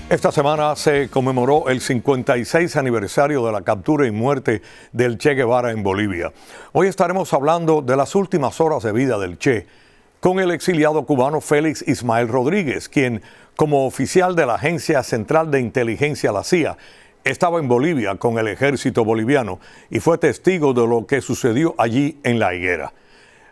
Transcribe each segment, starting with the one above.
Esta semana se conmemoró el 56 aniversario de la captura y muerte del Che Guevara en Bolivia. Hoy estaremos hablando de las últimas horas de vida del Che con el exiliado cubano Félix Ismael Rodríguez, quien, como oficial de la Agencia Central de Inteligencia, la CIA, estaba en Bolivia con el ejército boliviano y fue testigo de lo que sucedió allí en La Higuera.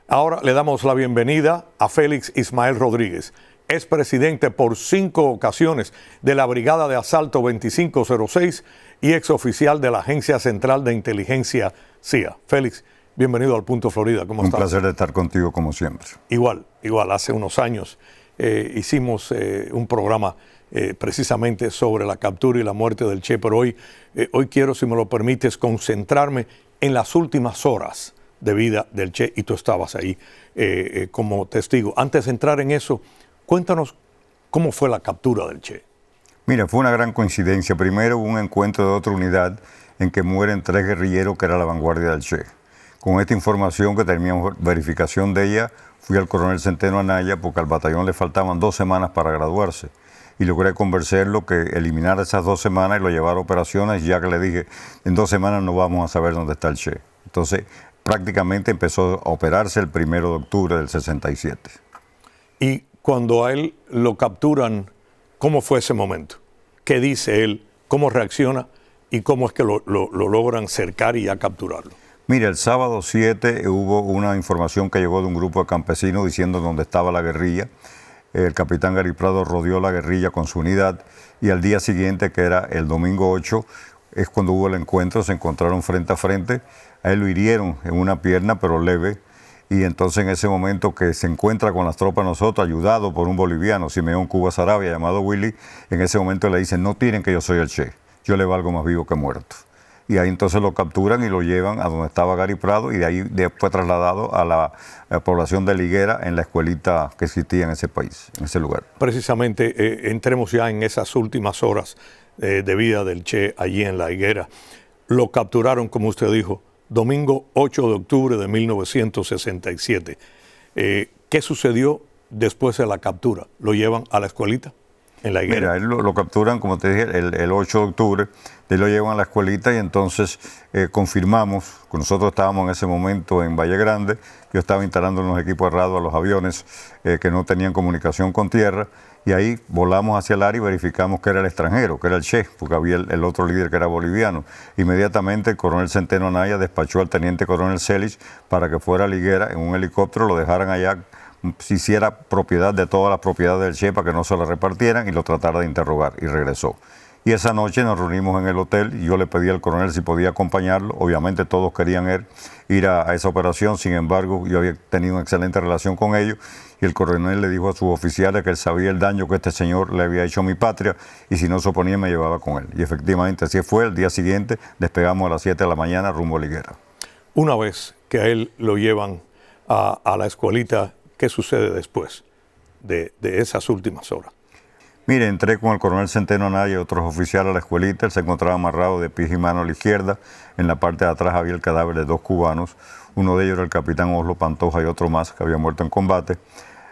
Ahora le damos la bienvenida a Félix Ismael Rodríguez. Es presidente por 5 ocasiones de la Brigada de Asalto 2506 y exoficial de la Agencia Central de Inteligencia CIA. Félix, bienvenido al Punto Florida. ¿Cómo estás? Un placer de estar contigo como siempre. Igual. Hace unos años hicimos un programa precisamente sobre la captura y la muerte del Che, pero hoy quiero, si me lo permites, concentrarme en las últimas horas de vida del Che, y tú estabas ahí como testigo. Antes de entrar en eso, cuéntanos cómo fue la captura del Che. Mira, fue una gran coincidencia. Primero hubo un encuentro de otra unidad en que mueren 3 guerrilleros que era la vanguardia del Che. Con esta información que teníamos verificación de ella, fui al coronel Centeno Anaya porque al batallón le faltaban 2 semanas para graduarse. Y logré convencerlo que eliminara esas 2 semanas y lo llevara a operaciones, ya que le dije, en 2 semanas no vamos a saber dónde está el Che. Entonces, prácticamente empezó a operarse el 1 de octubre del 67. Y cuando a él lo capturan, ¿cómo fue ese momento? ¿Qué dice él? ¿Cómo reacciona? ¿Y cómo es que lo logran cercar y ya capturarlo? Mira, el sábado 7 hubo una información que llegó de un grupo de campesinos diciendo dónde estaba la guerrilla. El capitán Gary Prado rodeó la guerrilla con su unidad y al día siguiente, que era el domingo 8, es cuando hubo el encuentro, se encontraron frente a frente. A él lo hirieron en una pierna, pero leve. Y entonces en ese momento que se encuentra con las tropas nosotros, ayudado por un boliviano, Simeón Cuba Sarabia, llamado Willy, en ese momento le dicen, no tiren que yo soy el Che, yo le valgo más vivo que muerto. Y ahí entonces lo capturan y lo llevan a donde estaba Gary Prado y de ahí fue trasladado a la población de La Higuera en la escuelita que existía en ese país, en ese lugar. Precisamente, entremos ya en esas últimas horas de vida del Che allí en La Higuera. Lo capturaron, como usted dijo, domingo 8 de octubre de 1967. ¿Qué sucedió después de la captura? ¿Lo llevan a la escuelita en La Higuera? Mira, él lo capturan, como te dije, el 8 de octubre, él lo llevan a la escuelita y entonces confirmamos, que nosotros estábamos en ese momento en Valle Grande, yo estaba instalando unos equipos de radio a los aviones que no tenían comunicación con tierra, y ahí volamos hacia el área y verificamos que era el extranjero, que era el Che, porque había el otro líder que era boliviano. Inmediatamente el coronel Centeno Anaya despachó al teniente coronel Celich para que fuera a La Higuera en un helicóptero, lo dejaran allá, si hiciera propiedad de todas las propiedades del Che para que no se la repartieran y lo tratara de interrogar, y regresó. Y esa noche nos reunimos en el hotel y yo le pedí al coronel si podía acompañarlo. Obviamente todos querían ir a esa operación, sin embargo yo había tenido una excelente relación con ellos y el coronel le dijo a sus oficiales que él sabía el daño que este señor le había hecho a mi patria y si no se oponía me llevaba con él. Y efectivamente así fue. El día siguiente despegamos a las 7 de la mañana rumbo a La Higuera. Una vez que a él lo llevan a la escuelita, ¿qué sucede después de esas últimas horas? Mire, entré con el coronel Centeno Anaya y otros oficiales a la escuelita. Él se encontraba amarrado de pies y manos a la izquierda. En la parte de atrás había el cadáver de 2 cubanos. Uno de ellos era el capitán Oslo Pantoja y otro más que había muerto en combate.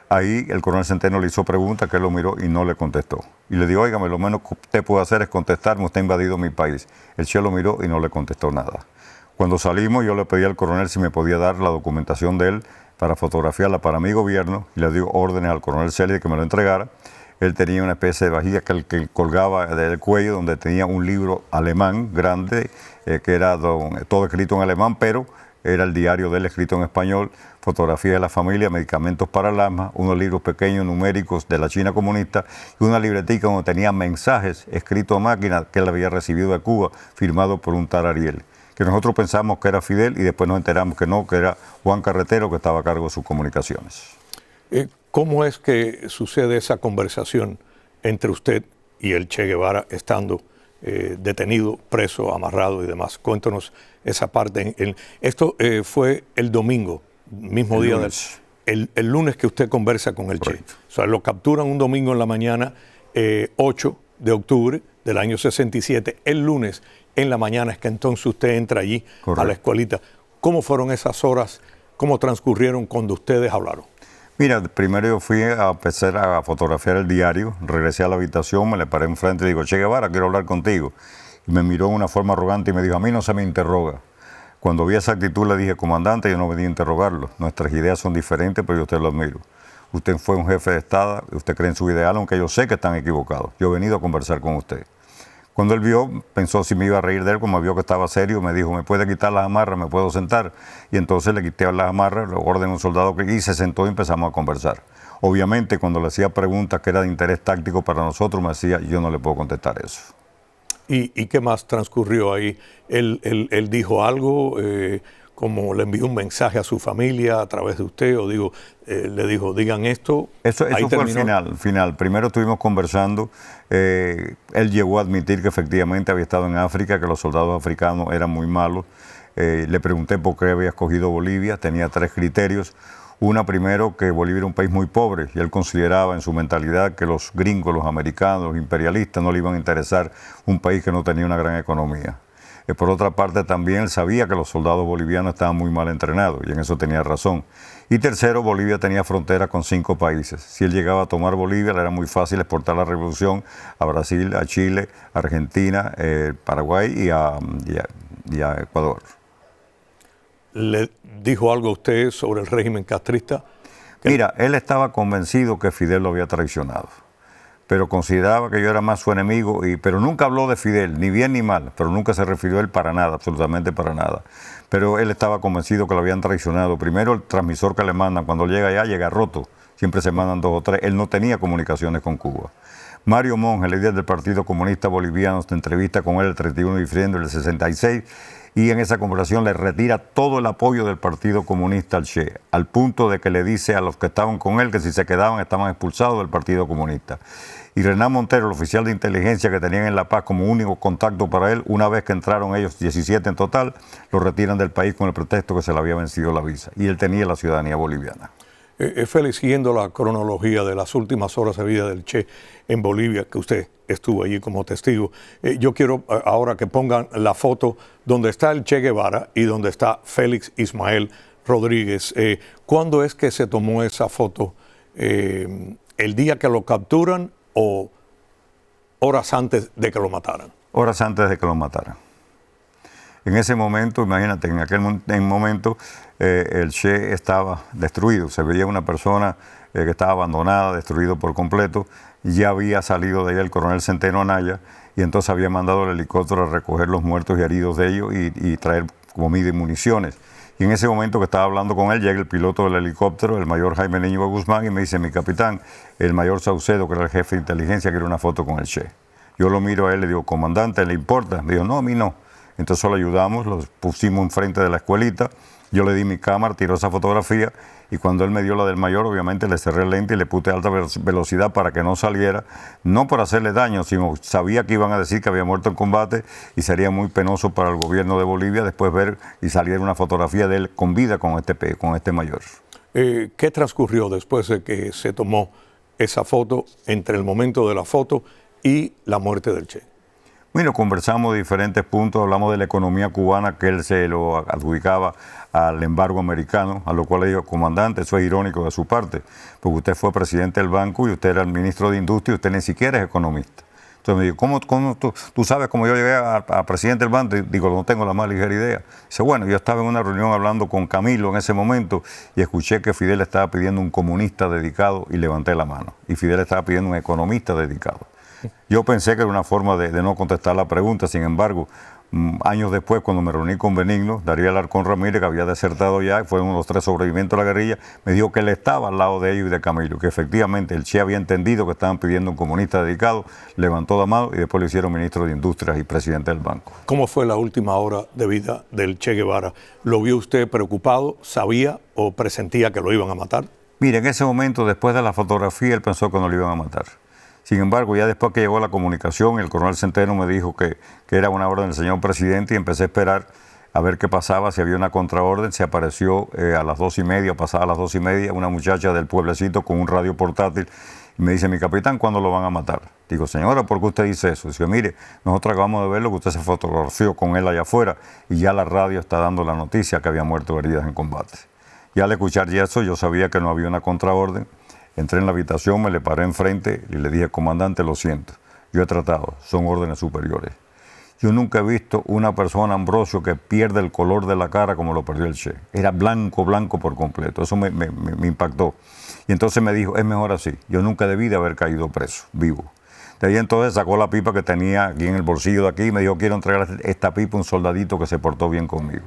Ahí el coronel Centeno le hizo preguntas, que él lo miró y no le contestó. Y le dijo, óigame, lo menos que usted puede hacer es contestarme, usted ha invadido mi país. El Che lo miró y no le contestó nada. Cuando salimos yo le pedí al coronel si me podía dar la documentación de él para fotografiarla para mi gobierno y le dio órdenes al coronel Celis de que me lo entregara. Él tenía una especie de vajilla que colgaba del cuello donde tenía un libro alemán grande, que era todo escrito en alemán, pero era el diario de él escrito en español, fotografías de la familia, medicamentos para el asma, unos libros pequeños numéricos de la China comunista y una libretica donde tenía mensajes escritos a máquina que él había recibido de Cuba, firmado por un tal Ariel, que nosotros pensamos que era Fidel y después nos enteramos que no, que era Juan Carretero, que estaba a cargo de sus comunicaciones. ¿Cómo es que sucede esa conversación entre usted y el Che Guevara estando detenido, preso, amarrado y demás? Cuéntanos esa parte. Esto fue el domingo, mismo día del lunes que usted conversa con el Correcto. Che. O sea, lo capturan un domingo en la mañana, 8 de octubre del año 67. El lunes en la mañana es que entonces usted entra allí Correcto. A la escuelita. ¿Cómo fueron esas horas? ¿Cómo transcurrieron cuando ustedes hablaron? Mira, primero yo fui a empezar a fotografiar el diario, regresé a la habitación, me le paré enfrente y le digo, Che Guevara, quiero hablar contigo. Y me miró de una forma arrogante y me dijo, a mí no se me interroga. Cuando vi esa actitud le dije, comandante, yo no venía a interrogarlo. Nuestras ideas son diferentes, pero yo a usted lo admiro. Usted fue un jefe de Estado, usted cree en su ideal, aunque yo sé que están equivocados. Yo he venido a conversar con usted. Cuando él vio, pensó si me iba a reír de él, como vio que estaba serio, me dijo, ¿me puede quitar las amarras? ¿Me puedo sentar? Y entonces le quité las amarras, le ordené a un soldado y se sentó y empezamos a conversar. Obviamente, cuando le hacía preguntas que eran de interés táctico para nosotros, me decía, yo no le puedo contestar eso. ¿Y qué más transcurrió ahí? ¿Él dijo algo, como le envió un mensaje a su familia a través de usted, o le dijo, digan esto? Eso fue al final. Primero estuvimos conversando, él llegó a admitir que efectivamente había estado en África, que los soldados africanos eran muy malos. Le pregunté por qué había escogido Bolivia, tenía 3 criterios. Una, primero, que Bolivia era un país muy pobre y él consideraba en su mentalidad que los gringos, los americanos, los imperialistas no le iban a interesar un país que no tenía una gran economía. Por otra parte, también él sabía que los soldados bolivianos estaban muy mal entrenados y en eso tenía razón. Y tercero, Bolivia tenía frontera con 5 países. Si él llegaba a tomar Bolivia, le era muy fácil exportar la revolución a Brasil, a Chile, a Argentina, Paraguay y a Ecuador. ¿Le dijo algo a usted sobre el régimen castrista? Mira, él estaba convencido que Fidel lo había traicionado, pero consideraba que yo era más su enemigo, pero nunca habló de Fidel, ni bien ni mal, pero nunca se refirió a él para nada, absolutamente para nada. Pero él estaba convencido que lo habían traicionado. Primero, el transmisor que le mandan, cuando llega allá, llega roto. Siempre se mandan 2 o 3. Él no tenía comunicaciones con Cuba. Mario Monge, el líder del Partido Comunista Boliviano, se entrevista con él el 31 de diciembre del 66, y en esa conversación le retira todo el apoyo del Partido Comunista al Che, al punto de que le dice a los que estaban con él que si se quedaban estaban expulsados del Partido Comunista. Y Renan Montero, el oficial de inteligencia que tenían en La Paz como único contacto para él, una vez que entraron ellos, 17 en total, lo retiran del país con el pretexto que se le había vencido la visa. Y él tenía la ciudadanía boliviana. Félix, siguiendo la cronología de las últimas horas de vida del Che en Bolivia, que usted estuvo allí como testigo, yo quiero ahora que pongan la foto donde está el Che Guevara y donde está Félix Ismael Rodríguez. ¿Cuándo es que se tomó esa foto? ¿El día que lo capturan o horas antes de que lo mataran? Horas antes de que lo mataran. En ese momento, imagínate, en aquel momento el Che estaba destruido. Se veía una persona que estaba abandonada, destruido por completo. Ya había salido de ahí el coronel Centeno Anaya y entonces había mandado el helicóptero a recoger los muertos y heridos de ellos y traer comida y municiones. Y en ese momento que estaba hablando con él, llega el piloto del helicóptero, el mayor Jaime Niño Guzmán, y me dice, mi capitán, el mayor Saucedo, que era el jefe de inteligencia, quiere una foto con el Che. Yo lo miro a él y le digo, comandante, ¿le importa? Me dijo, no, a mí no. Entonces lo ayudamos, lo pusimos enfrente de la escuelita, yo le di mi cámara, tiró esa fotografía y cuando él me dio la del mayor, obviamente le cerré el lente y le puse a alta velocidad para que no saliera, no por hacerle daño, sino sabía que iban a decir que había muerto en combate y sería muy penoso para el gobierno de Bolivia después ver y salir una fotografía de él con vida con este mayor. ¿Qué transcurrió después de que se tomó esa foto, entre el momento de la foto y la muerte del Che? Bueno, conversamos de diferentes puntos, hablamos de la economía cubana que él se lo adjudicaba al embargo americano, a lo cual le digo, comandante, eso es irónico de su parte, porque usted fue presidente del banco y usted era el ministro de Industria y usted ni siquiera es economista. Entonces me dijo, ¿cómo tú sabes cómo yo llegué a presidente del banco? Y digo, no tengo la más ligera idea. Dice, bueno, yo estaba en una reunión hablando con Camilo en ese momento y escuché que Fidel estaba pidiendo un comunista dedicado y levanté la mano. Y Fidel estaba pidiendo un economista dedicado. Yo pensé que era una forma de no contestar la pregunta, sin embargo, años después, cuando me reuní con Benigno, Darío Alarcón Ramírez, que había desertado ya, fue uno de los 3 sobrevivientes de la guerrilla, me dijo que él estaba al lado de ellos y de Camilo, que efectivamente el Che había entendido que estaban pidiendo un comunista dedicado, levantó la mano y después lo hicieron ministro de Industrias y presidente del banco. ¿Cómo fue la última hora de vida del Che Guevara? ¿Lo vio usted preocupado? ¿Sabía o presentía que lo iban a matar? Mire, en ese momento, después de la fotografía, él pensó que no lo iban a matar. Sin embargo, ya después que llegó la comunicación, el coronel Centeno me dijo que era una orden del señor presidente y empecé a esperar a ver qué pasaba, si había una contraorden. Se apareció a las 2:30, pasada las 2:30, una muchacha del pueblecito con un radio portátil y me dice, mi capitán, ¿cuándo lo van a matar? Digo, señora, ¿por qué usted dice eso? Dice, mire, nosotros acabamos de verlo, que usted se fotografió con él allá afuera y ya la radio está dando la noticia que había muerto heridas en combate. Y al escuchar eso, yo sabía que no había una contraorden. Entré en la habitación, me le paré enfrente y le dije, comandante, lo siento, yo he tratado, son órdenes superiores. Yo nunca he visto una persona, Ambrosio, que pierde el color de la cara como lo perdió el Che. Era blanco, blanco por completo. Eso me impactó. Y entonces me dijo, es mejor así. Yo nunca debí de haber caído preso, vivo. De ahí entonces sacó la pipa que tenía aquí en el bolsillo de aquí y me dijo, quiero entregar esta pipa a un soldadito que se portó bien conmigo.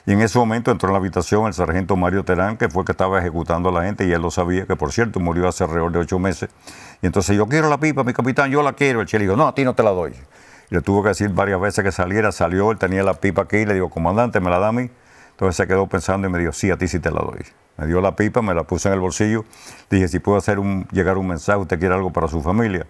Y en ese momento entró en la habitación el sargento Mario Terán, que fue el que estaba ejecutando a la gente, y él lo sabía, que por cierto murió hace alrededor de 8 meses. Y entonces yo quiero la pipa, mi capitán, yo la quiero. El Che le dijo, no, a ti no te la doy. Y le tuvo que decir varias veces que saliera, salió, él tenía la pipa aquí, y le digo, comandante, ¿me la da a mí? Entonces se quedó pensando y me dijo, sí, a ti sí te la doy. Me dio la pipa, me la puse en el bolsillo, dije, si puedo llegar un mensaje, usted quiere algo para su familia.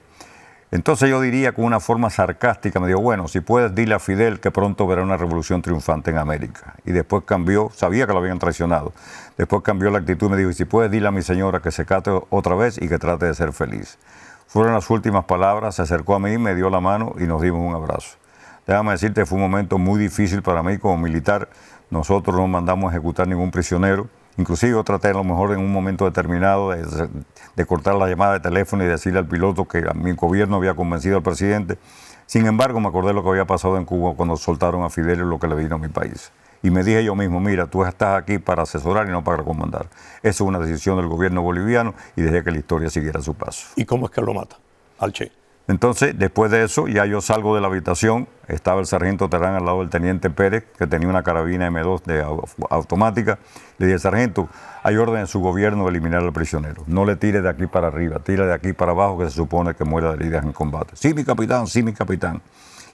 Entonces yo diría con una forma sarcástica, me dijo, bueno, si puedes, dile a Fidel que pronto verá una revolución triunfante en América. Y después cambió, sabía que lo habían traicionado, después cambió la actitud y me dijo, y si puedes, dile a mi señora que se cate otra vez y que trate de ser feliz. Fueron las últimas palabras, se acercó a mí, me dio la mano y nos dimos un abrazo. Déjame decirte, fue un momento muy difícil para mí como militar. Nosotros no mandamos a ejecutar ningún prisionero. Inclusive yo traté a lo mejor en un momento determinado de cortar la llamada de teléfono y decirle al piloto que a mi gobierno había convencido al presidente. Sin embargo, me acordé de lo que había pasado en Cuba cuando soltaron a Fidel y lo que le vino a mi país. Y me dije yo mismo, mira, tú estás aquí para asesorar y no para comandar. Eso es una decisión del gobierno boliviano y dejé que la historia siguiera su paso. ¿Y cómo es que lo mata al Che? Entonces, después de eso, ya yo salgo de la habitación, estaba el sargento Terán al lado del teniente Pérez, que tenía una carabina M2 de automática. Le dije, sargento, hay orden en su gobierno de eliminar al prisionero. No le tire de aquí para arriba, tire de aquí para abajo, que se supone que muera de heridas en combate. Sí, mi capitán, sí, mi capitán.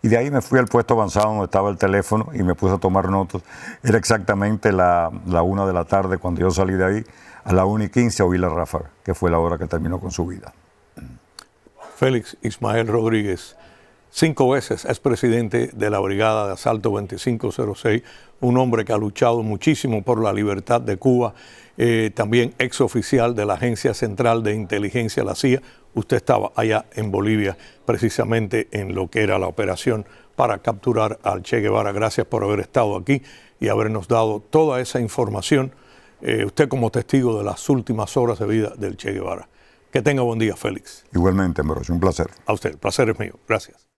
Y de ahí me fui al puesto avanzado donde estaba el teléfono y me puse a tomar notas. Era exactamente la 1 de la tarde cuando yo salí de ahí. A la 1:15 oí la ráfaga, que fue la hora que terminó con su vida. Félix Ismael Rodríguez, 5 veces es presidente de la Brigada de Asalto 2506, un hombre que ha luchado muchísimo por la libertad de Cuba, también exoficial de la Agencia Central de Inteligencia, la CIA. Usted estaba allá en Bolivia, precisamente en lo que era la operación para capturar al Che Guevara. Gracias por haber estado aquí y habernos dado toda esa información, usted como testigo de las últimas horas de vida del Che Guevara. Que tenga buen día, Félix. Igualmente, Ambrosio, un placer. A usted, el placer es mío. Gracias.